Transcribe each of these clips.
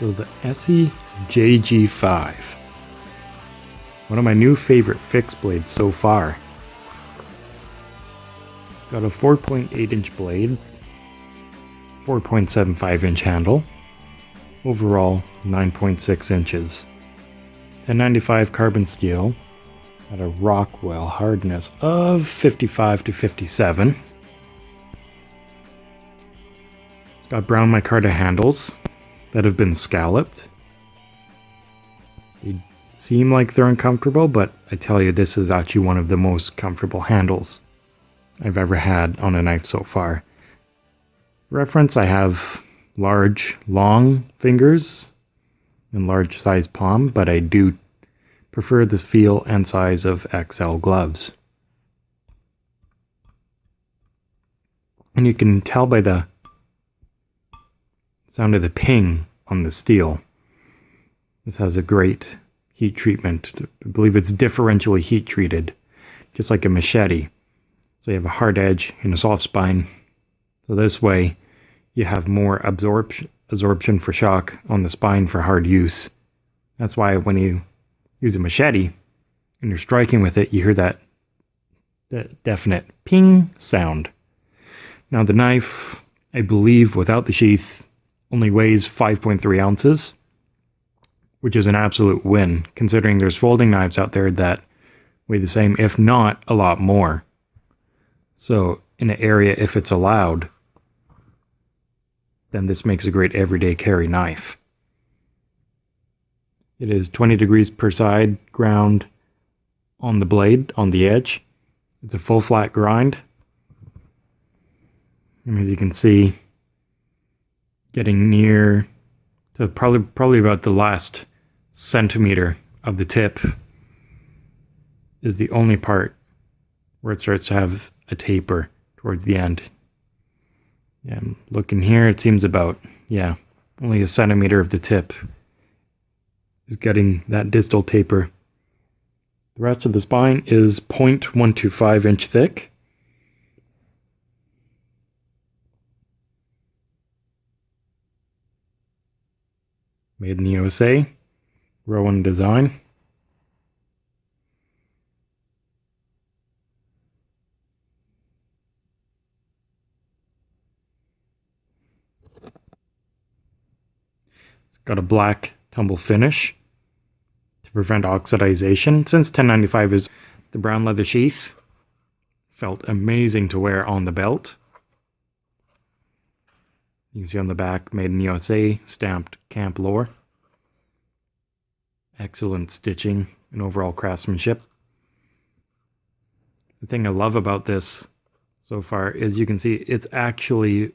So the Esee JG5. One of my new favorite fixed blades so far. It's got a 4.8 inch blade, 4.75 inch handle, overall 9.6 inches. 1095 carbon steel at a Rockwell hardness of 55 to 57. It's got brown micarta handles that have been scalloped. They seem like they're uncomfortable, but I tell you, this is actually one of the most comfortable handles I've ever had on a knife so far. Reference, I have large, long fingers and large size palm, but I do prefer the feel and size of XL gloves. And you can tell by the sound of the ping on the steel. This has a great heat treatment. I believe it's differentially heat treated, just like a machete. So you have a hard edge and a soft spine. So this way you have more absorption for shock on the spine for hard use. That's why when you use a machete and you're striking with it, you hear that definite ping sound. Now the knife, I believe, without the sheath, only weighs 5.3 ounces, which is an absolute win, considering there's folding knives out there that weigh the same, if not a lot more. So in an area, if it's allowed, then this makes a great everyday carry knife. It is 20 degrees per side ground on the blade, on the edge. It's a full flat grind. And as you can see, getting near to probably about the last centimeter of the tip is the only part where it starts to have a taper towards the end. Yeah, I'm looking here, it seems about, only a centimeter of the tip is getting that distal taper. The rest of the spine is 0.125 inch thick. Made in the USA, Rowan design. It's got a black tumble finish to prevent oxidization. Since 1095 is the brown leather sheath, felt amazing to wear on the belt. You can see on the back, made in the USA, stamped Camp Lore. Excellent stitching and overall craftsmanship. The thing I love about this so far is you can see it's actually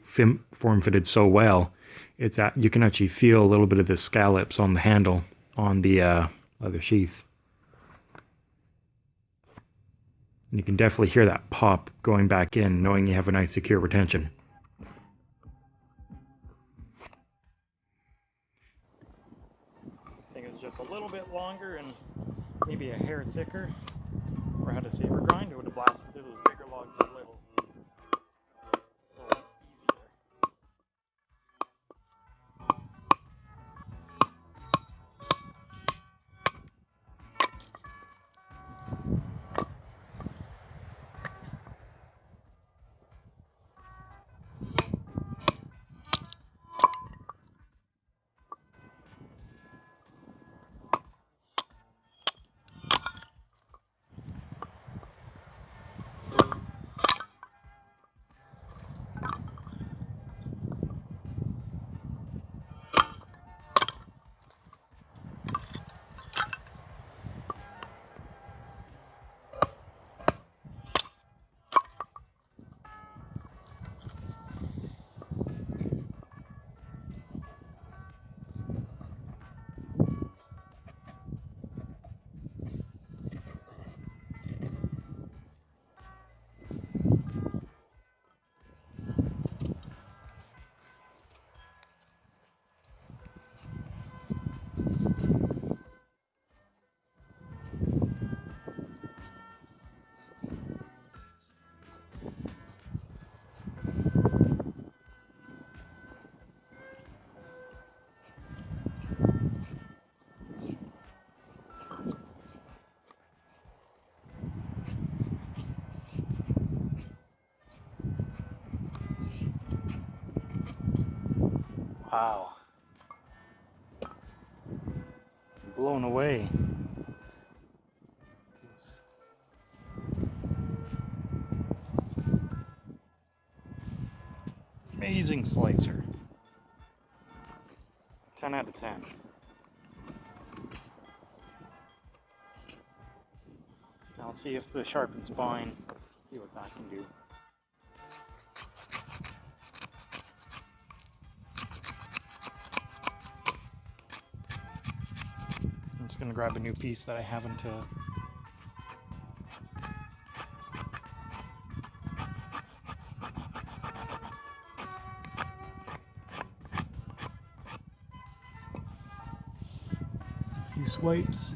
form-fitted so well. You can actually feel a little bit of the scallops on the handle on the leather sheath. And you can definitely hear that pop going back in, knowing you have a nice secure retention. Is just a little bit longer and maybe a hair thicker, or had a saber grind, it would have blasted through those bigger logs a little easier. Wow. I'm blown away. Amazing slicer. 10 out of 10. Now let's see if the sharpened spine, see what that can do. I'm just going to grab a new piece that I haven't a few swipes.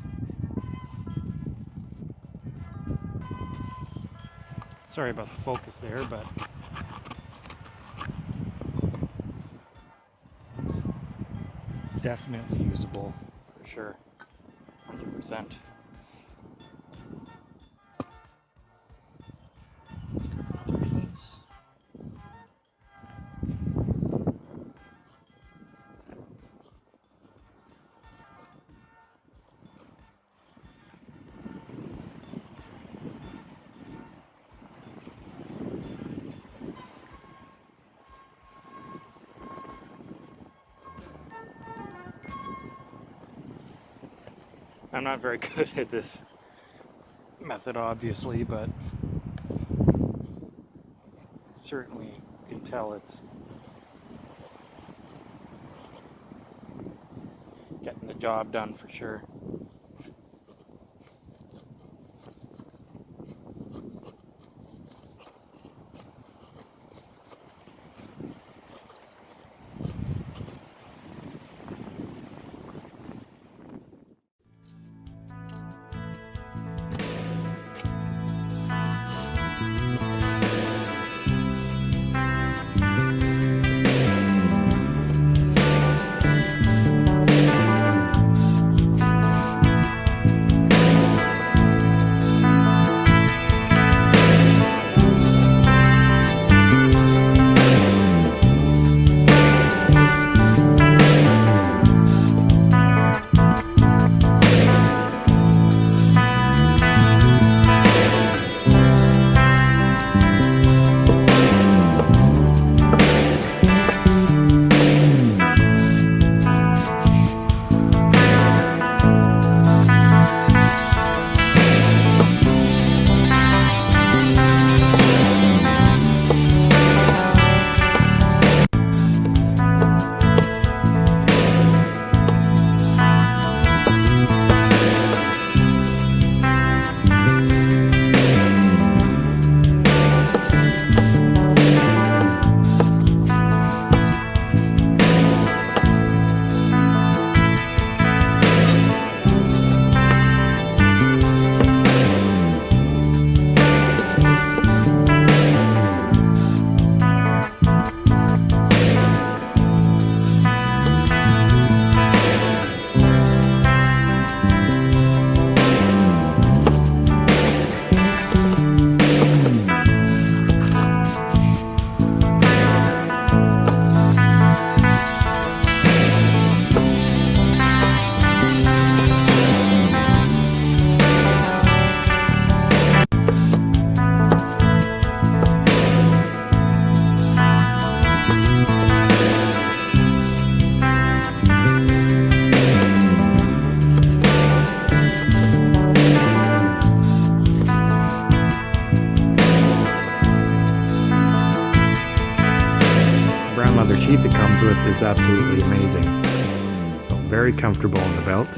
Sorry about the focus there, but it's definitely usable for sure. 100%. I'm not very good at this method, obviously, but certainly you can tell it's getting the job done for sure. Leather sheath it comes with is absolutely amazing. So very comfortable on the belt.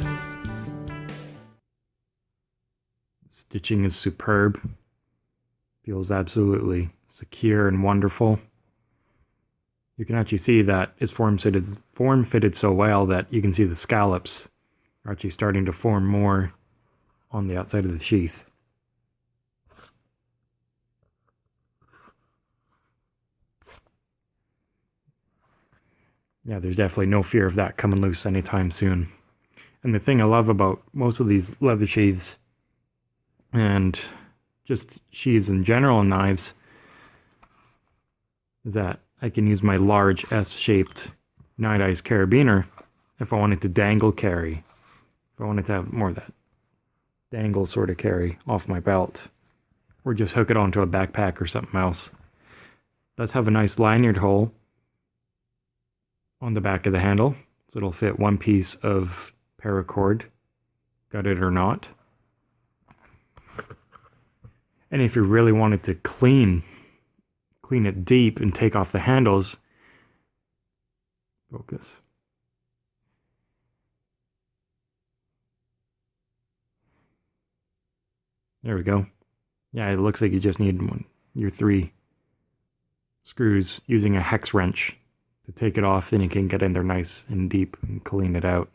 Stitching is superb. Feels absolutely secure and wonderful. You can actually see that it's form fitted so well that you can see the scallops are actually starting to form more on the outside of the sheath. Yeah, there's definitely no fear of that coming loose anytime soon. And the thing I love about most of these leather sheaths and just sheaths in general and knives is that I can use my large S-shaped Night Eyes carabiner if I wanted to dangle carry. If I wanted to have more of that dangle sort of carry off my belt. Or just hook it onto a backpack or something else. It does have a nice lanyard hole on the back of the handle. So it'll fit one piece of paracord, got it or not. And if you really wanted to clean it deep and take off the handles, focus. There we go. Yeah, it looks like you just need your 3 screws using a hex wrench to take it off, then you can get in there nice and deep and clean it out.